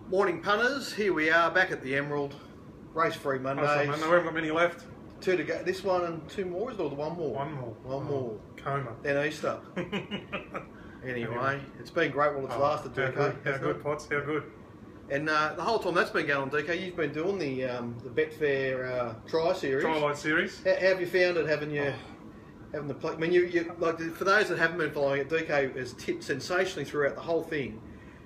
Morning punters, here we are back at the Emerald, race-free Mondays. We haven't got many left. 2 to go. This one and 2 more, is it, or one more? One more. Coma. Then Easter. Anyway, it's been great while it's lasted, DK. How good, Potts, how good. And the whole time that's been going on, DK, you've been doing the Betfair Try Series. Tri-Light Series. How have you found it, having the play? I mean, you like, for those that haven't been following it, DK has tipped sensationally throughout the whole thing.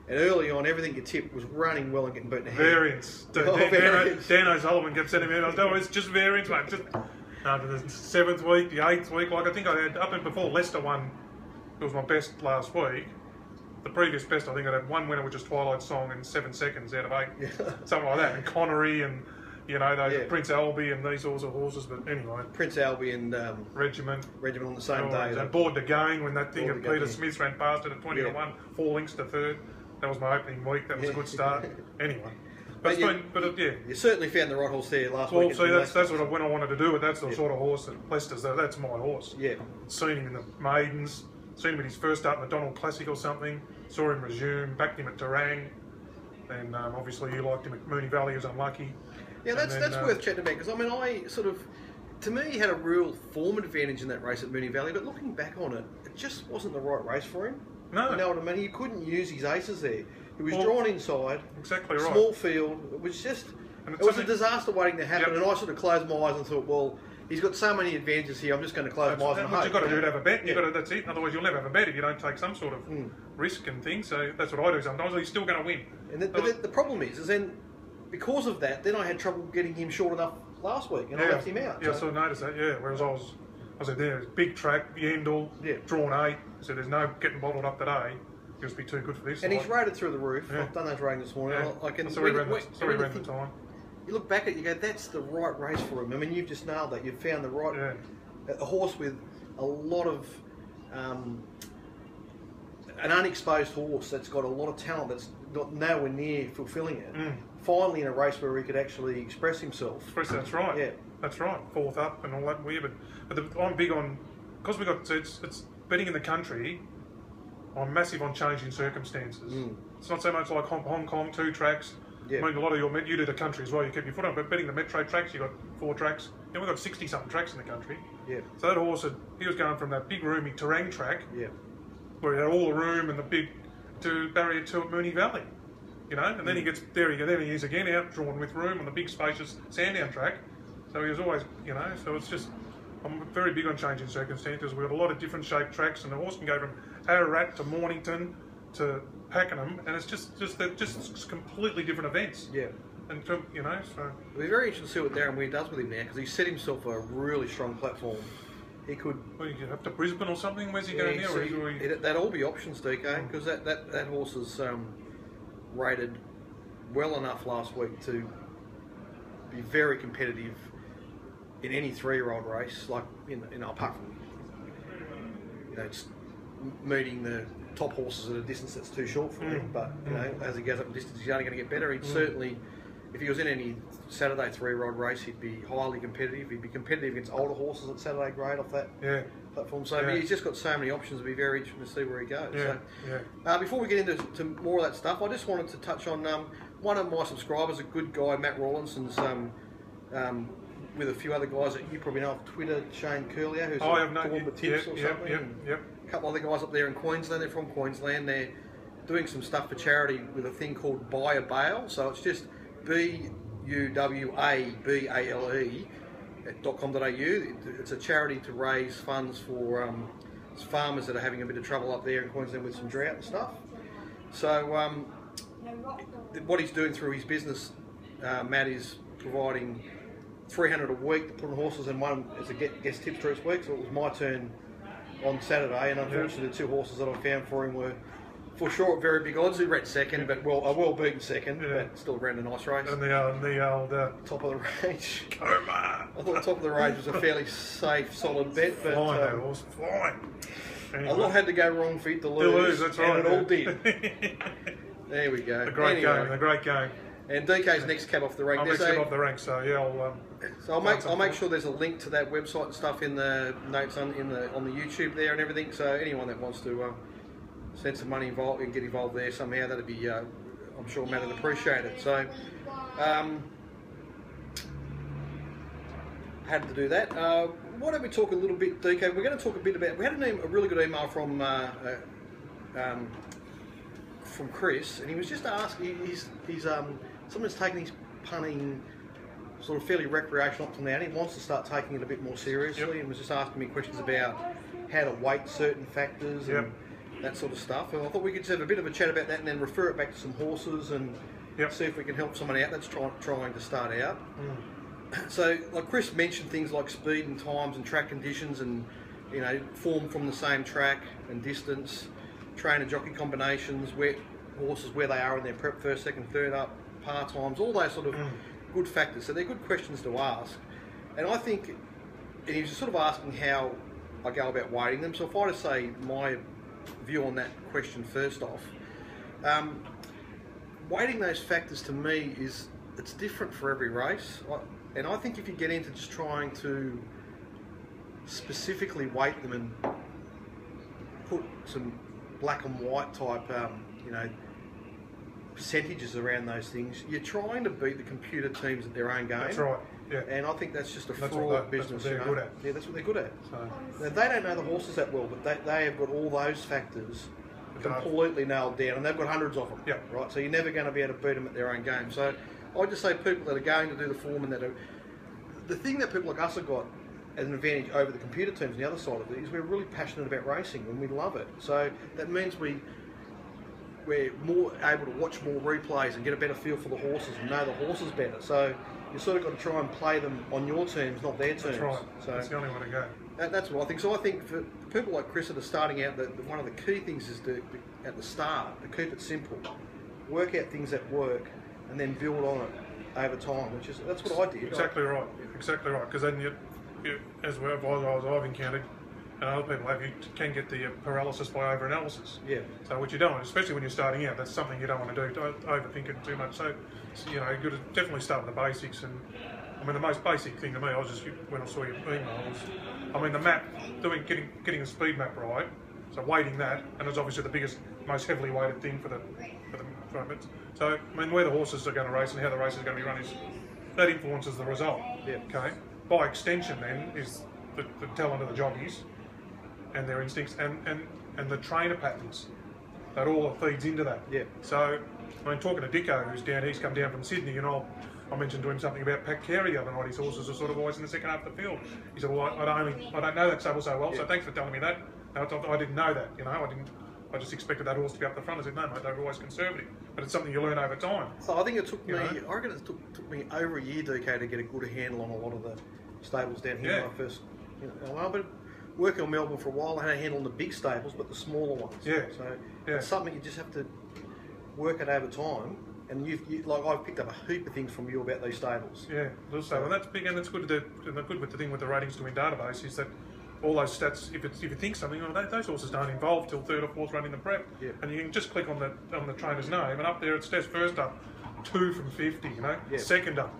And early on, everything you tipped was running well and getting beaten ahead. Variance. Dan O'Sullivan kept sending me out. No, it's just variance, mate. Just after the 7th week, the 8th week, like I think I had up and before Leicester won. It was my best last week. The previous best, I think I had one winner, which was Twilight Song in 7 seconds out of 8, something like that. And Connery and those Prince Albie and these sorts of horses. But anyway, Prince Albie and Regiment on the same day. And Board the Game when that thing of Peter Smith ran past it at 20 to 1, 4 links to third. That was my opening week. That was a good start. Anyway, but you certainly found the right horse there last week. Well, see, that's what I wanted to do. But that's the sort of horse that Leicester's. That's my horse. Yeah. Seen him in the maidens. Seen him in his first start in the Donald Classic or something. Saw him resume. Backed him at Darren. And obviously you liked him at Moonee Valley. He was unlucky. Yeah, that's worth chatting about, because I mean, to me, he had a real form advantage in that race at Moonee Valley. But looking back on it, it just wasn't the right race for him. No. You know what I mean? He couldn't use his aces there. He was drawn inside. Exactly right. Small field. It was just... It was a disaster waiting to happen. And I sort of closed my eyes and thought, well, he's got so many advantages here, I'm just going to close my eyes and hope. What you've got to do to have a bet. That's it. Otherwise you'll never have a bet if you don't take some sort of risk and things. So that's what I do sometimes. He's still going to win. And but the problem is then, because of that, then I had trouble getting him short enough last week, and I left him out. Yeah, so I noticed that, Whereas I said, there, big track, Yandle, drawn 8. So there's no getting bottled up today. He'll just be too good for this. And he's rated through the roof. Yeah. I've done those ratings this morning. Yeah. So we ran the time. You look back at it, you go, that's the right race for him. I mean, you've just nailed that. You've found the right a horse with a lot of an unexposed horse that's got a lot of talent that's not nowhere near fulfilling it. Finally, in a race where he could actually express himself. That's right. Yeah, that's right. 4th up and all that weird. But I'm big on, because we got it's betting in the country. I'm massive on changing circumstances. It's not so much like Hong Kong, 2 tracks. I mean, a lot of you do the country as well. You keep your foot on, but betting the metro tracks, you got 4 tracks. We've got 60-something tracks in the country. Yeah. So that horse, he was going from that big roomy Terang track, where he had all the room and the big barrier 2 at Moonee Valley, and then he gets there. Then he is again out drawn with room on the big spacious Sandown track. So he was always, So it's just, I'm very big on changing circumstances. We've got a lot of different shaped tracks, and the horse can go from Ararat to Mornington to Pakenham, and it's just completely different events. Yeah. And so it'll be very interesting to see what Darren Weir does with him now, because he's set himself a really strong platform. He could. Well, you could up to Brisbane or something. Where's he going now? That'll all be options, DK, because that horse is rated well enough last week to be very competitive in any 3-year-old race, like apart from it's meeting the top horses at a distance that's too short for him. But as he goes up in distance, he's only going to get better. He'd certainly, if he was in any Saturday 3-year-old race, he'd be highly competitive. He'd be competitive against older horses at Saturday grade off that platform. So he's just got so many options. It'll be very interesting to see where he goes. Before we get into more of that stuff, I just wanted to touch on one of my subscribers, a good guy, Matt Rawlinson's, with a few other guys that you probably know off Twitter, Shane Curlier, who's Toowoomba Tips or something. A couple other guys up there in Queensland. They're from Queensland. They're doing some stuff for charity with a thing called Buy a Bale. So it's just BUWABALE.com.au. It's a charity to raise funds for farmers that are having a bit of trouble up there in Queensland with some drought and stuff. So what he's doing through his business, Matt, is providing $300 a week to put on horses, and one as a guest tips for each week. So it was my turn on Saturday, and unfortunately the 2 horses that I found for him were for sure at very big odds. He ran second, but a well beaten second, but still ran a nice race. And the old top of the range. Coma. I thought top of the range was a fairly safe, solid bet, but horse flying. Anyway. A lot had to go wrong for it to lose. That's right. And it all did. There we go. A great game. And DK's next cab off the rank. Next cab off the rank. So I'll make sure there's a link to that website and stuff in the notes on the YouTube there and everything. So anyone that wants to send some money involved and get involved there somehow, that'd be I'm sure Matt would appreciate it. So, had to do that. Why don't we talk a little bit, DK? We're going to talk a bit about. We had a really good email from Chris, and he was just asking. Someone's taking his punting sort of fairly recreational up to now, and he wants to start taking it a bit more seriously, and was just asking me questions about how to weight certain factors and that sort of stuff. And I thought we could just have a bit of a chat about that, and then refer it back to some horses and see if we can help someone out that's trying to start out. So, like Chris mentioned, things like speed and times and track conditions, and form from the same track and distance, trainer jockey combinations, where they are in their prep, first, second, third up, par times, all those sort of good factors. So they're good questions to ask. And I think, and he was sort of asking how I go about weighting them. So if I were to say my view on that question first off, weighting those factors to me it's different for every race. And I think if you get into just trying to specifically weight them and put some black and white type, percentages around those things, you're trying to beat the computer teams at their own game. That's right. Yeah. And I think that's just a fraud business. That's what they're good at. Yeah, that's what they're good at. So now, they don't know the horses that well, but they have got all those factors completely nailed down, and they've got hundreds of them. Yeah. Right. So you're never going to be able to beat them at their own game. So I just say people that are going to do the form and that are the thing that people like us have got as an advantage over the computer teams on the other side of it is we're really passionate about racing and we love it. So that means we're more able to watch more replays and get a better feel for the horses and know the horses better. So you sort of got to try and play them on your teams, not their teams. That's right. So that's the only way to go. That's what I think. So I think for people like Chris that are starting out, one of the key things is at the start to keep it simple, work out things that work, and then build on it over time. That's what I did. Exactly right. Exactly right. Because then you as I've encountered, and other people have, you can get the paralysis by over-analysis. Yeah. So what you don't want, especially when you're starting out, that's something you don't want to do, don't overthink it too much. So you've got to definitely start with the basics. And I mean, the most basic thing to me, when I saw your email, was, the map, getting the speed map right, so weighting that, and it's obviously the biggest, most heavily weighted thing for the So, where the horses are going to race and how the race is going to be run that influences the result. Yeah. Okay. By extension, then, is the talent of the jockeys and their instincts and the trainer patterns. That all feeds into that. Yeah. So, talking to Dicko, who's down, he's come down from Sydney, and I mentioned to him something about Pat Carey the other night. His horses are sort of always in the second half of the field. He said, "Well, I don't know that stable so well, so thanks for telling me that. I didn't know that. I just expected that horse to be up the front." I said, "No, mate, they're always conservative, but it's something you learn over time." So I think it took me. I reckon it took me over a year, DK, to get a good handle on a lot of the stables down here. Yeah. When I first, I've been working on Melbourne for a while. I had a handle on the big stables, but the smaller ones. Yeah. So it's something you just have to work at over time. And I've picked up a heap of things from you about these stables. Yeah, little stable. And that's big, and it's good. Good with the thing with the ratings to win database is that all those stats. If you think something, those horses don't involve till third or fourth run in the prep. Yeah. And you can just click on the trainer's name, and up there it says first up, 2 from 50. Yeah. Second up,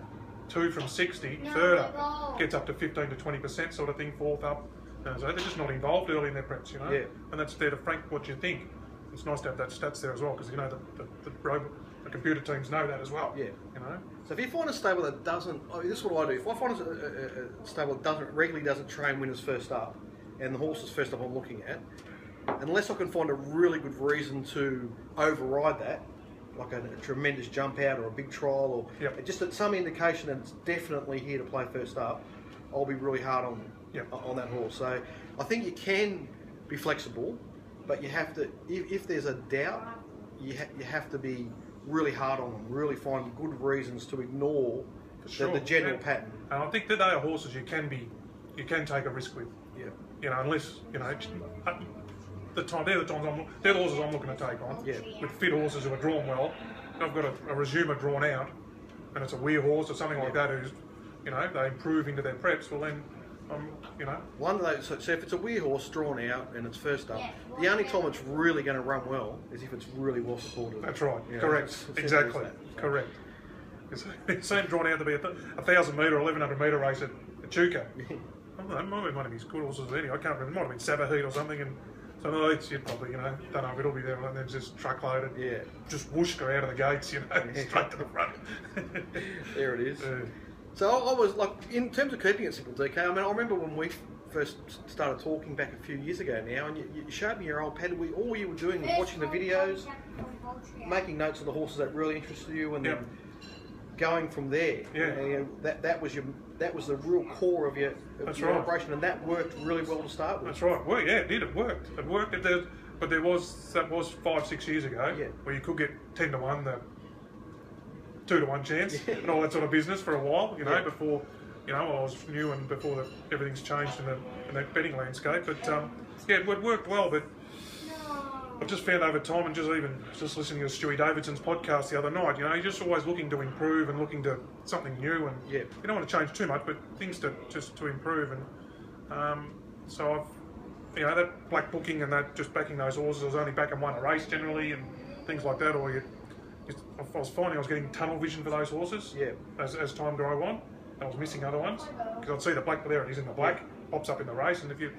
2 from 60. Third up gets up to 15 to 20% sort of thing. Fourth up, so they're just not involved early in their preps. Yeah. And that's there to frank what you think. It's nice to have that stats there as well because the computer teams know that as well. Yeah. So if you find a stable that doesn't, this is what I do. If I find a stable that regularly doesn't train winners first up, and the horses first up I'm looking at, unless I can find a really good reason to override that, like a tremendous jump out or a big trial, or just some indication that it's definitely here to play first up, I'll be really hard on that horse. So I think you can be flexible, but you have to, if there's a doubt, you have to be really hard on them, really find good reasons to ignore the general pattern. And I think that they are horses you can take a risk with. Yeah. Unless they're the horses I'm looking to take on. Yeah. With fit horses who are drawn well. If I've got a resumer drawn out, and it's a weir horse or something like that who's, they improve into their preps. Well then, One of those. So if it's a weir horse drawn out and it's first up, the only time it's really going to run well is if it's really well supported. That's right. Correct. Exactly. Correct. It seemed drawn out to be a 1,000 metre or 1,100 metre race at Chuka. That might be one of his good horses. Anyway, I can't remember. It might have been Sabahid or something, and So the leads, you'd probably, you know, don't know if it'll be there, and then just truckloaded. Yeah. Just whoosh, go out of the gates, you know, straight to the front. There it is. Yeah. So I was like, in terms of keeping it simple, DK, I mean, I remember when we first started talking back a few years ago now, and you showed me your old pad. All you were doing was watching the videos, making notes of the horses that really interested you, and then going from there. Yeah. And, you know, that was the real core of your operation, and that worked really well to start with. That's right. Well, yeah, it did. It worked. It worked. But that was 5-6 years ago, where you could get 10 to 1, the 2 to 1 chance, and all that sort of business for a while. You know, before, you know, I was new and before everything's changed in that betting landscape. But yeah, it worked well. But I've just found over time, and just listening to Stewie Davidson's podcast the other night, you know, you're just always looking to improve and looking to something new, and you don't want to change too much, but things to improve. And so I've, you know, that black booking and that just backing those horses, I was only backing one a race generally and things like that. Or I was finding I was getting tunnel vision for those horses as time drove on. I was missing other ones because I'd see the black, there it is in the black, pops up in the race, and if you've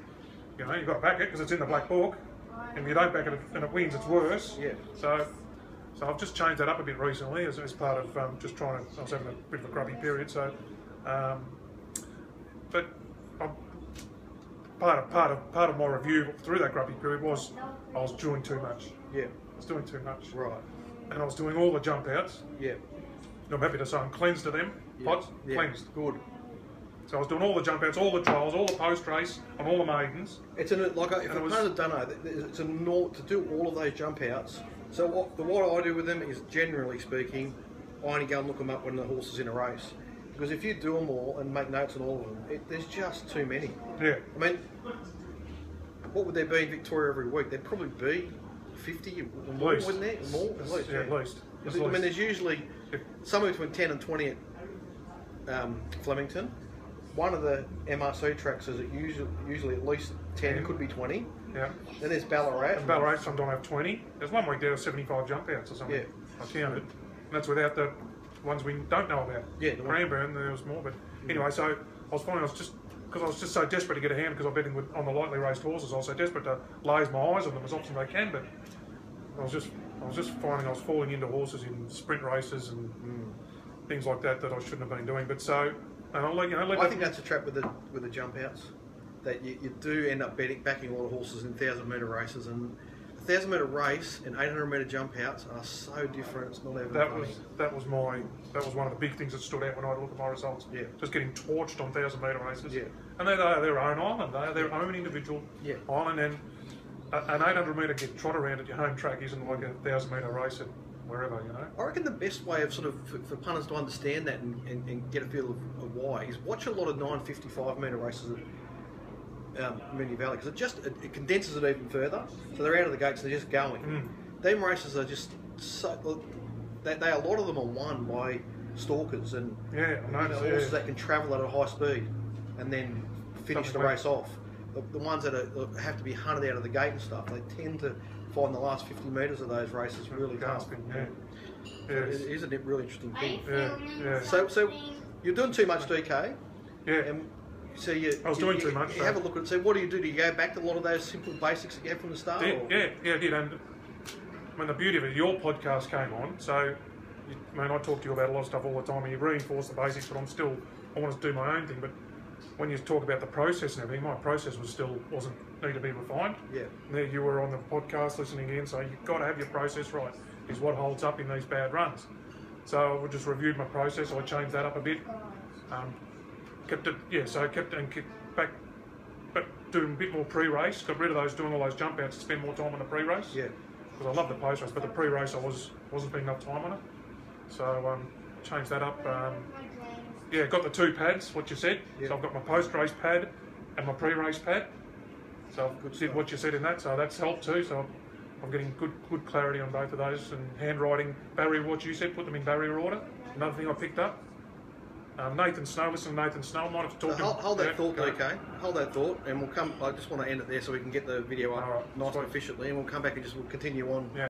got to back it because it's in the black book. And if you don't back it and it wins, it's worse. Yeah. So I've just changed that up a bit recently as part of just trying to. I was having a bit of a grubby period, so. But part of my review through that grubby period was I was doing too much. Yeah. I was doing too much. Right. And I was doing all the jump outs. Yeah. I'm happy to say I'm cleansed of them. Pots cleansed. Good. So I was doing all the jump outs, all the trials, all the post race, on all the maidens. It's if a punter don't know, it's a norm to do all of those jump outs. So what I do with them is, generally speaking, I only go and look them up when the horse is in a race. Because if you do them all and make notes on all of them, there's just too many. Yeah. I mean, what would there be in Victoria every week? There'd probably be 50 or more, wouldn't there? More, at least. Yeah, at least. I mean, there's usually somewhere between 10 and 20 at Flemington. One of the MRC tracks is usually at least 10, could be 20. Yeah. Then there's Ballarat. And Ballarat sometimes have 20. There's one week there was 75 jump outs or something. Yeah. I counted. And that's without the ones we don't know about. Yeah. Cranbourne, there was more. But anyway, so I was finding because I was just so desperate to get a hand because I'm betting on the lightly raced horses. I was so desperate to laze my eyes on them as often as I can. But I was just finding I was falling into horses in sprint races and things like that I shouldn't have been doing. But so. And I think that's a trap with the jump outs, that you do end up backing a lot of horses in 1,000-metre races, and a 1,000-metre race and 800-metre jump outs are so different. It's not even funny. That was one of the big things that stood out when I looked at my results. Yeah. Just getting torched on 1,000-metre races. Yeah. And they are their own island. They are their own individual island, and an 800-metre get trot around at your home track isn't like a 1,000-metre race at wherever, you know. I reckon the best way of for punters to understand that and get a feel of why is watch a lot of 955-metre races at Moonee Valley, because it condenses it even further. So they're out of the gates, they're just going. Them races are just so. A lot of them are won by stalkers and horses that can travel at a high speed and then finish the race off. The ones that have to be hunted out of the gate and stuff, they tend to find the last 50 metres of those races really tough. It is a really interesting thing. So you're doing too much, DK. Yeah. And so I was doing too much. You have a look at it. So what do? Do you go back to a lot of those simple basics that you had from the start? Yeah, I did. And I mean, the beauty of it, your podcast came on. So, I talk to you about a lot of stuff all the time, and you reinforce the basics. But I want to do my own thing. But when you talk about the process and everything, my process wasn't need to be refined. Yeah. And there you were on the podcast listening in, so you've got to have your process right. Is what holds up in these bad runs. So I just reviewed my process. I changed that up a bit. Kept back, but doing a bit more pre-race. Got rid of doing all those jump outs to spend more time on the pre-race. Yeah. Because I love the post-race, but the pre-race I wasn't spending enough time on it. So changed that up. Got the 2 pads, what you said. Yeah. So I've got my post-race pad and my pre-race pad. So I've did what you said in that, so that's helped too. So I'm getting good clarity on both of those, and handwriting, barrier, what you said, put them in barrier order. Another thing I picked up. Nathan Snow, listen to Nathan Snow, I might have to talk to him. Hold that thought, okay? Hold that thought, and we'll come. I just want to end it there so we can get the video up nice and efficiently, and we'll come back and we'll continue on. Yeah.